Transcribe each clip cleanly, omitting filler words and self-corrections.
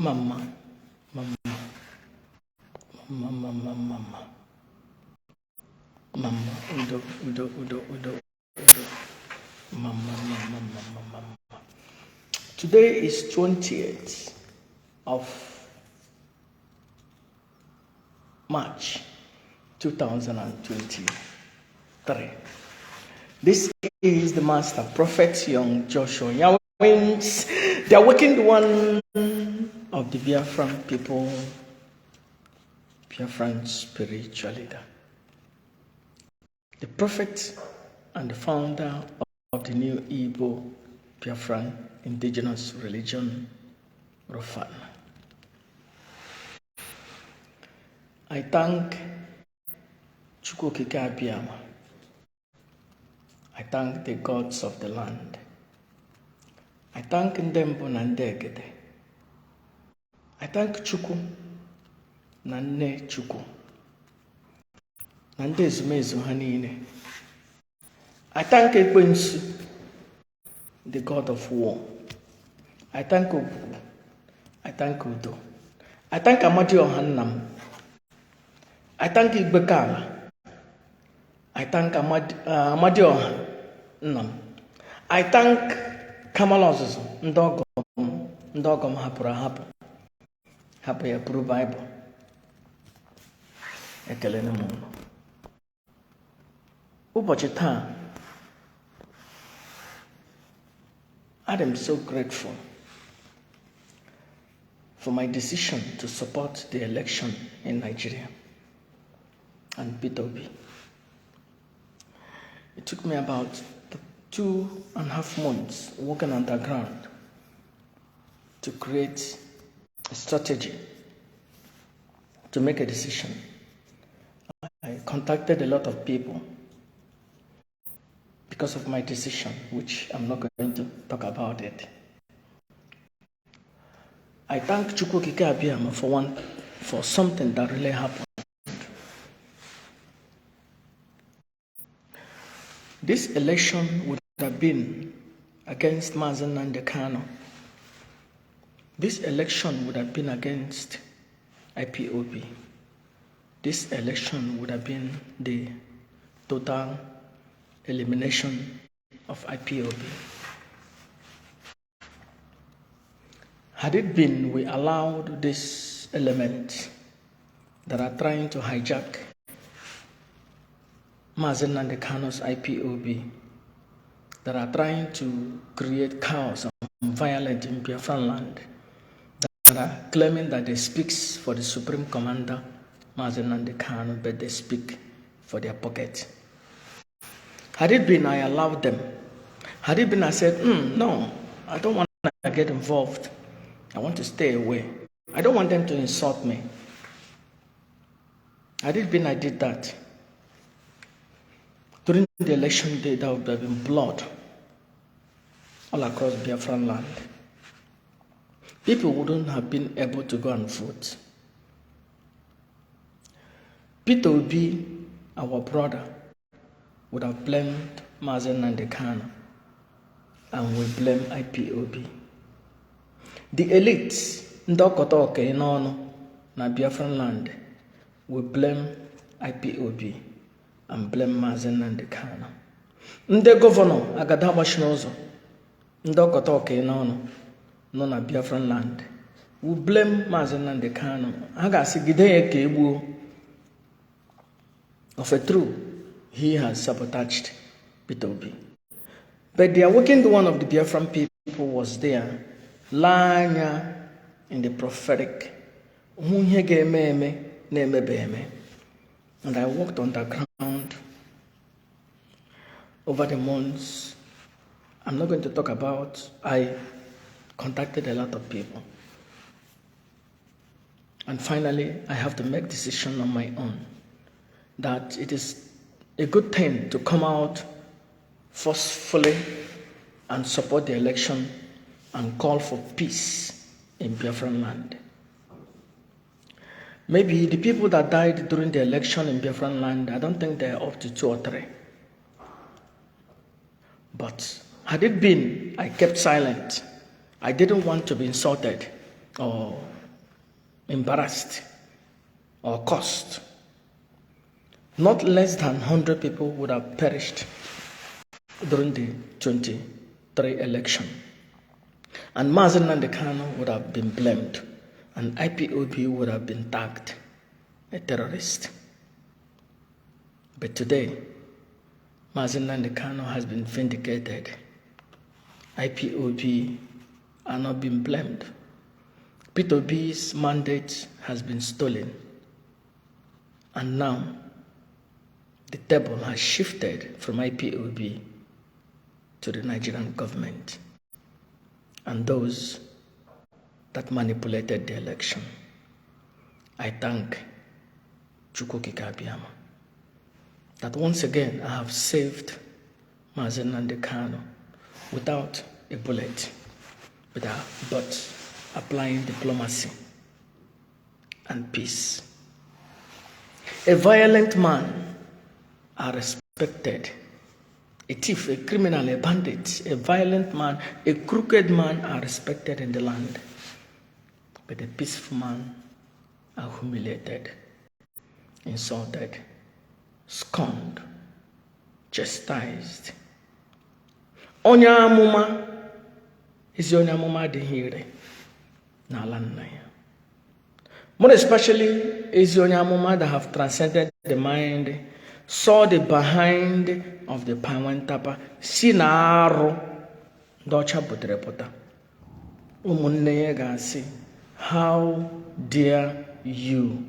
Mama, mama, mama, mama, mama, mama, udo, udo, udo, udo, udo, mama, mama, mama, mama. Today is 20th of March 2023. This is the Master Prophet Young Joshua Yawins, the awakened one of the Biafran people, Biafran spiritual leader, the prophet and the founder of the new Igbo Biafran indigenous religion, Rofan. I thank Chukwukike Abiyama. I thank the gods of the land. I thank Ndembo na Ndegede. I thank Chukwu na Nne Chukwu na ndị ezumezu ha niile. I thank Ekwensu, the god of war. I thank Obuku. I thank Udo. I thank Amadioha Nnam. I thank Igbekala. I thank Amadioha Nnam. I thank Kamalozuzu, Ndogom hapụrụ ahapụ. Hapụ ya pụrụ Bible. Ekele na mụ. Ụbọchị taa, I am so grateful for my decision to support the election in Nigeria and P2B. It took me about 2.5 months working underground to create a strategy to make a decision. I contacted a lot of people because of my decision, which I'm not going to talk about it. I thank Chukwukike Abiyama for something that really happened. This election would have been against Mazi Nnamdi Kanu. This election would have been against IPOB. This election would have been the total elimination of IPOB. Had it been we allowed these elements that are trying to hijack Mazi Nnamdi Kanu's IPOB, that are trying to create chaos and violence in Biafran land, that are claiming that they speak for the Supreme Commander, Mazi Nnamdi Kanu, but they speak for their pocket. Had it been I allowed them, had it been I said, no, I don't want to get involved. I want to stay away. I don't want them to insult me. Had it been I did that, during the election day, there would have been blood all across Biafran land. People wouldn't have been able to go and vote. P2B, our brother, would have blamed Mazi Nnamdi Kanu, and we blame IPOB. The elites, Ndokotoke Inono, na Biafran land, we blame IPOB and blame Mazi Nnamdi Kanu. Nde governor Agadabashinozo, Ndokotoke Inono, no na Biafran land, we blame Mazi Nnamdi Kanu. Agasi gideye ke egbuo. Of a truth, he has sabotaged P2B. But the awakened one of the Biafran people was there, lying in the prophetic. And I walked on the ground over the months. I'm not going to talk about. I contacted a lot of people. And finally, I have to make decision on my own that it is a good thing to come out forcefully and support the election and call for peace in Biafran land. Maybe the people that died during the election in Biafran land, I don't think they're up to 2 or 3. But had it been I kept silent, I didn't want to be insulted or embarrassed, or cursed, not less than 100 people would have perished during the 23 election. And Mazi Nnamdi Kanu would have been blamed, and IPOB would have been tagged a terrorist. But today, Mazi Nnamdi Kanu has been vindicated. IPOB are not being blamed. Peter Obi's mandate has been stolen. And now, the table has shifted from IPOB to the Nigerian government and those that manipulated the election. I thank Chukwu Okike Abiyama that once again I have saved Mazi Nnamdi Kanu without a bullet, but applying diplomacy and peace. A violent man are respected. A thief, a criminal, a bandit, a violent man, a crooked man are respected in the land. But a peaceful man are humiliated, insulted, scorned, chastised. Onye amụma is onye amụma adịghị ire n'ala nna ya. More especially is onye amụma that have transcended the mind, saw the behind of the Pawentapa, si na arụ ndị ọcha butere pụta. Ụmụnne ya ga-asị, how dare you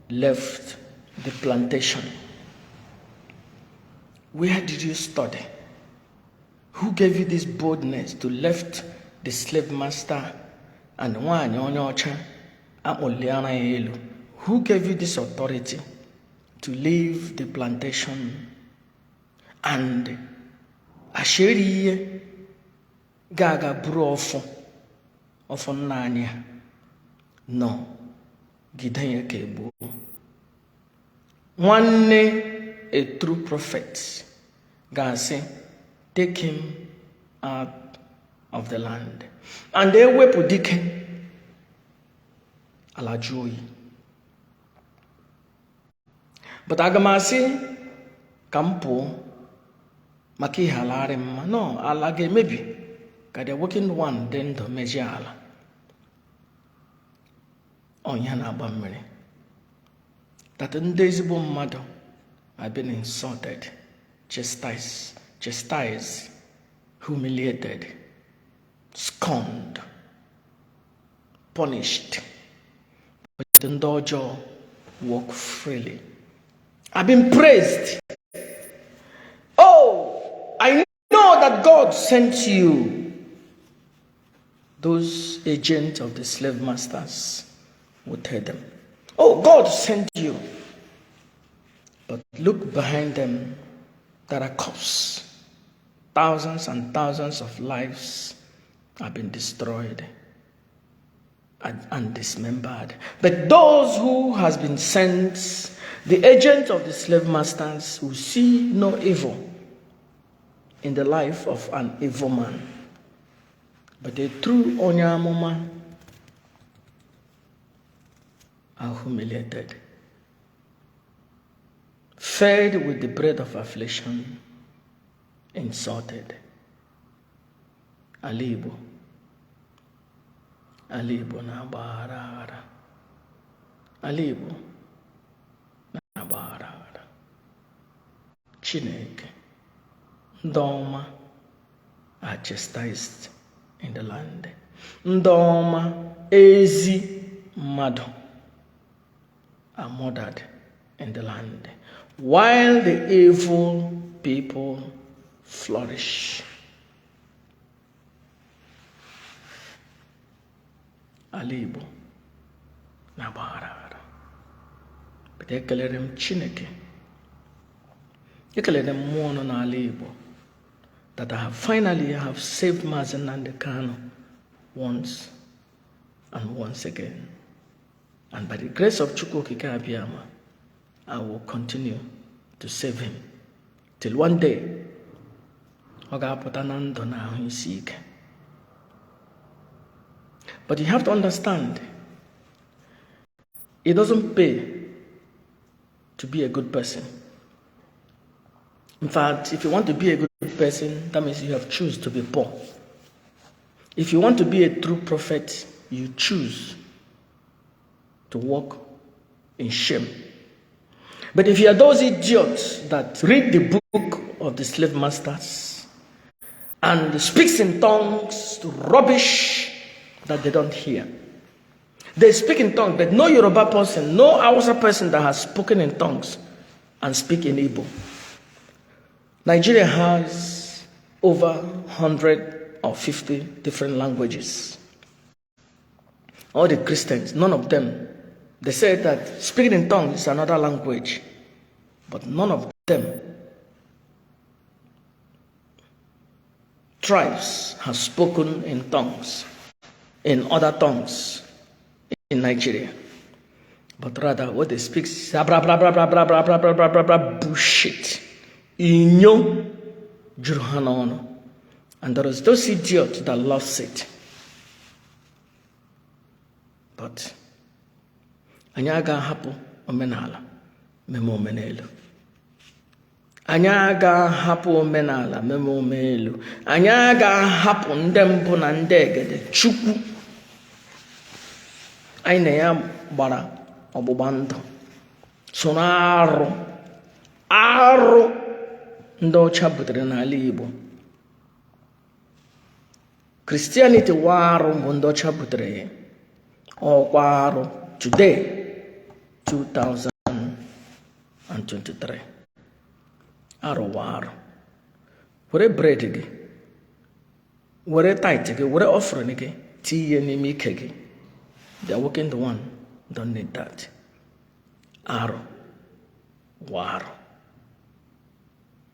left the plantation? Where did you study? Who gave you this boldness to left the slave master and nwaanyị onye ọcha akpọliara ya elu? Who gave you this authority to leave the plantation and asheri ihe ga-aga buru ọfọ nna anyị? No, gide ya ka egbuo. Nwanne, a true prophet, ga-asị, take him out of the land. And they wepụ dike ala jụọ oyi. But aga m asị ka m pụọ maka ihe ala arị mma. No, ala ga-emebi ka the working one dị ndụ mejie ala. Ọnya na-agba mmiri. That ndị ezigbo mmadụ have been insulted, chastised, humiliated, scorned, punished. But ndị ọjọọ walk freely. I've been praised. Oh, I know that God sent you. Those agents of the slave masters would tell them, oh, God sent you. But look behind them, there are corpses. Thousands and thousands of lives have been destroyed and dismembered. But those who has been sent, the agents of the slave masters, who see no evil in the life of an evil man, but the true onye amụma are humiliated, fed with the bread of affliction, insulted. Ala Igbo na-agbaghara aghara. Ala Igbo na-agbaghara aghara. Chineke, ndị ọma are chastised in the land. Ndị ọma, ezi mmadụ, are murdered in the land, while the evil people flourish. Ala Igbo na-agbaghara aghara. But ekelere m Chineke, ekelere m mmụọ nọ n'ala Igbo, that I have finally saved Mazi Nnamdi Kanu once and once again. And by the grace of Chukwu Okike Abiyama, I will continue to save him till one day ọ ga-apụta na ndụ na ahụ isi ike. But you have to understand, It doesn't pay to be a good person. In fact, if you want to be a good person, that means you have chosen to be poor. If you want to be a true prophet, you choose to walk in shame. But if you are those idiots that read the book of the slave masters and speaks in tongues, rubbish that they don't hear. They speak in tongues, but no Yoruba person, no Hausa person that has spoken in tongues and speak in Igbo. Nigeria has over 150 different languages. All the Christians, none of them, they say that speaking in tongues is another language, but none of them tribes have spoken in tongues, in other tongues in Nigeria. But rather what they speak is bullshit. Inyo jurhanono. And there is those idiots that loves it. But anyị aga-ahapụ omenala meme omenelu. Anyị aga-ahapụ omenala meme omenelu. Anyị aga-ahapụ ndị mbụ na ndị egede Chukwu. Anyị na ya gbara ọgbụgba ndụ. Soro arụ ndị ọcha butere n'ala Igbo. Christianity wa arụ bụ ndị ọcha butere ya. Ọkwa arụ today 2023. Arụ wa arụ. Were bread gị, were tithe gị, were offering gị, tinye n'ime ike gị. The awakened one don't need that. Arụ wa arụ.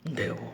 Ndewo.